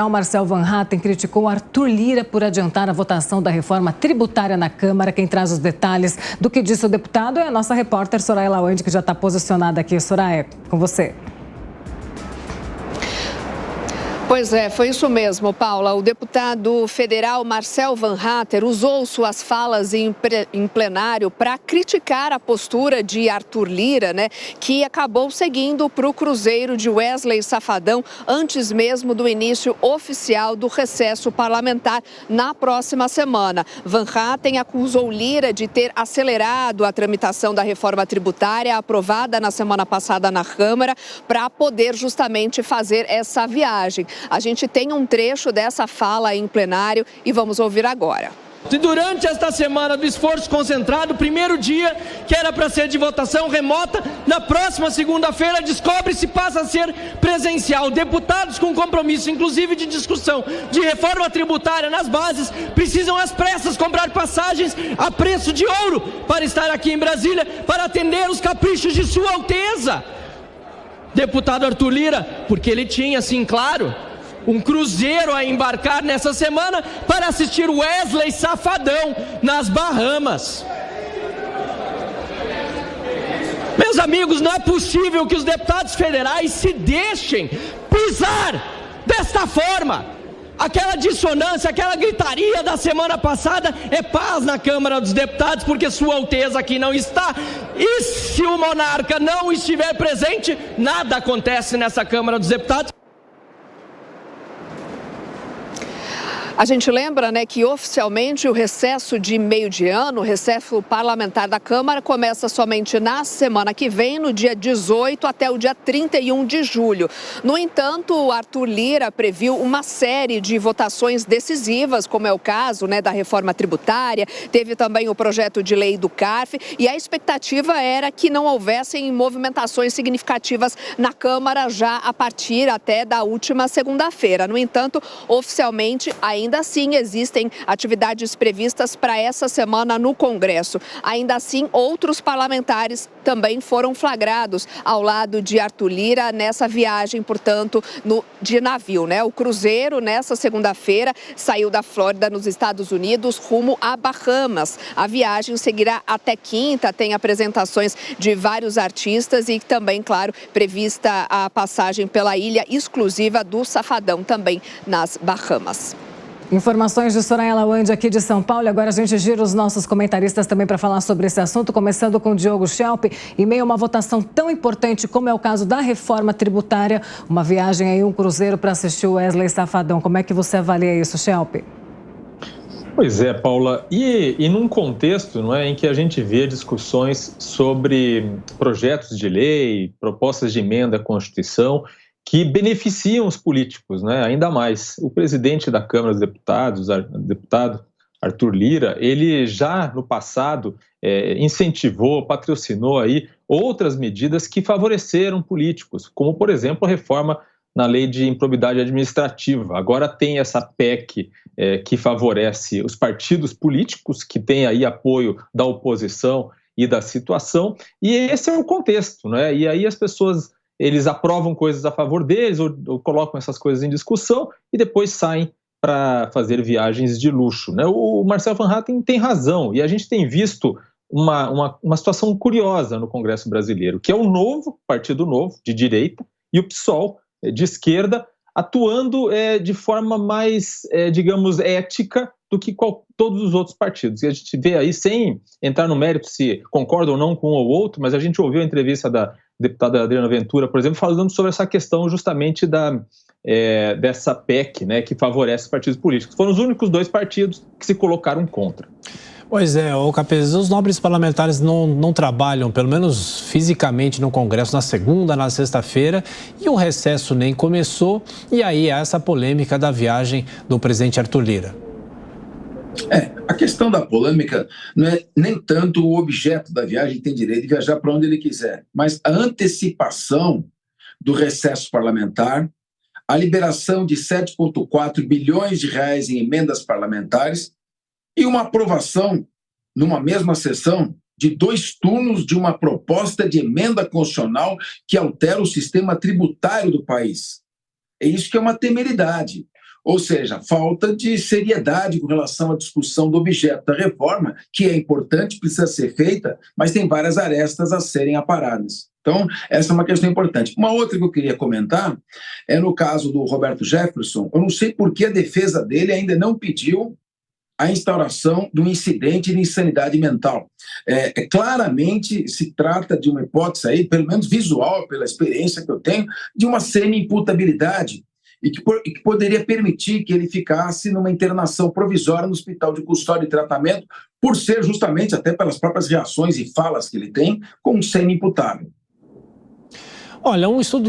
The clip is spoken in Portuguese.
O Marcel Van Hatten criticou Arthur Lira por adiantar a votação da reforma tributária na Câmara. Quem traz os detalhes do que disse o deputado é a nossa repórter Soraya Lawande, que já está posicionada aqui. Soraya, com você. Pois é, foi isso mesmo, Paula. O deputado federal Marcel Van Hatten usou suas falas em plenário para criticar a postura de Arthur Lira, que acabou seguindo para o Cruzeiro de Wesley Safadão antes mesmo do início oficial do recesso parlamentar na próxima semana. Van Hatten acusou Lira de ter acelerado a tramitação da reforma tributária aprovada na semana passada na Câmara para poder justamente fazer essa viagem. A gente tem um trecho dessa fala em plenário e vamos ouvir agora. E durante esta semana do esforço concentrado, primeiro dia que era para ser de votação remota, na próxima segunda-feira descobre-se passa a ser presencial. Deputados com compromisso, inclusive de discussão de reforma tributária nas bases, precisam às pressas comprar passagens a preço de ouro para estar aqui em Brasília, para atender os caprichos de Sua Alteza. Deputado Arthur Lira, porque ele tinha, assim, claro, um cruzeiro a embarcar nessa semana para assistir Wesley Safadão nas Bahamas. Meus amigos, não é possível que os deputados federais se deixem pisar desta forma. Aquela dissonância, aquela gritaria da semana passada é paz na Câmara dos Deputados, porque Sua Alteza aqui não está. E se o monarca não estiver presente, nada acontece nessa Câmara dos Deputados. A gente lembra, que oficialmente o recesso de meio de ano, o recesso parlamentar da Câmara, começa somente na semana que vem, no dia 18 até o dia 31 de julho. No entanto, o Arthur Lira previu uma série de votações decisivas, como é o caso, da reforma tributária, teve também o projeto de lei do CARF, e a expectativa era que não houvessem movimentações significativas na Câmara já a partir até da última segunda-feira. No entanto, oficialmente, ainda assim, existem atividades previstas para essa semana no Congresso. Ainda assim, outros parlamentares também foram flagrados ao lado de Arthur Lira nessa viagem, portanto, de navio. O cruzeiro, nessa segunda-feira, saiu da Flórida, nos Estados Unidos, rumo a Bahamas. A viagem seguirá até quinta, tem apresentações de vários artistas e também, claro, prevista a passagem pela ilha exclusiva do Safadão, também nas Bahamas. Informações de Soraya Lawande aqui de São Paulo. Agora a gente gira os nossos comentaristas também para falar sobre esse assunto, começando com o Diogo Schelp. Em meio a uma votação tão importante como é o caso da reforma tributária, uma viagem aí, um cruzeiro para assistir o Wesley Safadão. Como é que você avalia isso, Schelp? Pois é, Paula. E num contexto em que a gente vê discussões sobre projetos de lei, propostas de emenda à Constituição, que beneficiam os políticos, ainda mais. O presidente da Câmara dos Deputados, o deputado Arthur Lira, ele já no passado incentivou, patrocinou aí outras medidas que favoreceram políticos, como, por exemplo, a reforma na lei de improbidade administrativa. Agora tem essa PEC que favorece os partidos políticos, que têm aí apoio da oposição e da situação, e esse é o contexto, E aí as pessoas, eles aprovam coisas a favor deles ou colocam essas coisas em discussão e depois saem para fazer viagens de luxo. O Marcel Van Hatten tem razão, e a gente tem visto uma situação curiosa no Congresso brasileiro, que é o Novo, Partido Novo, de direita, e o PSOL, de esquerda, atuando de forma mais, digamos, ética do que todos os outros partidos. E a gente vê aí, sem entrar no mérito se concorda ou não com um ou outro, mas a gente ouviu a entrevista da deputada Adriana Ventura, por exemplo, falando sobre essa questão justamente dessa PEC, que favorece os partidos políticos. Foram os únicos dois partidos que se colocaram contra. Pois é, Capês, os nobres parlamentares não trabalham, pelo menos fisicamente, no Congresso na segunda, na sexta-feira, e o recesso nem começou, e aí há essa polêmica da viagem do presidente Arthur Lira. A questão da polêmica não é nem tanto o objeto da viagem, tem direito de viajar para onde ele quiser, mas a antecipação do recesso parlamentar, a liberação de 7,4 bilhões de reais em emendas parlamentares e uma aprovação, numa mesma sessão, de 2 turnos de uma proposta de emenda constitucional que altera o sistema tributário do país. É isso que é uma temeridade. Ou seja, falta de seriedade com relação à discussão do objeto da reforma, que é importante, precisa ser feita, mas tem várias arestas a serem aparadas. Então, essa é uma questão importante. Uma outra que eu queria comentar é no caso do Roberto Jefferson. Eu não sei por que a defesa dele ainda não pediu a instauração de um incidente de insanidade mental. Claramente se trata de uma hipótese aí, pelo menos visual, pela experiência que eu tenho, de uma semi-imputabilidade e que poderia permitir que ele ficasse numa internação provisória no hospital de custódia e tratamento, por ser justamente, até pelas próprias reações e falas que ele tem, como semi-imputável. Olha, um estudo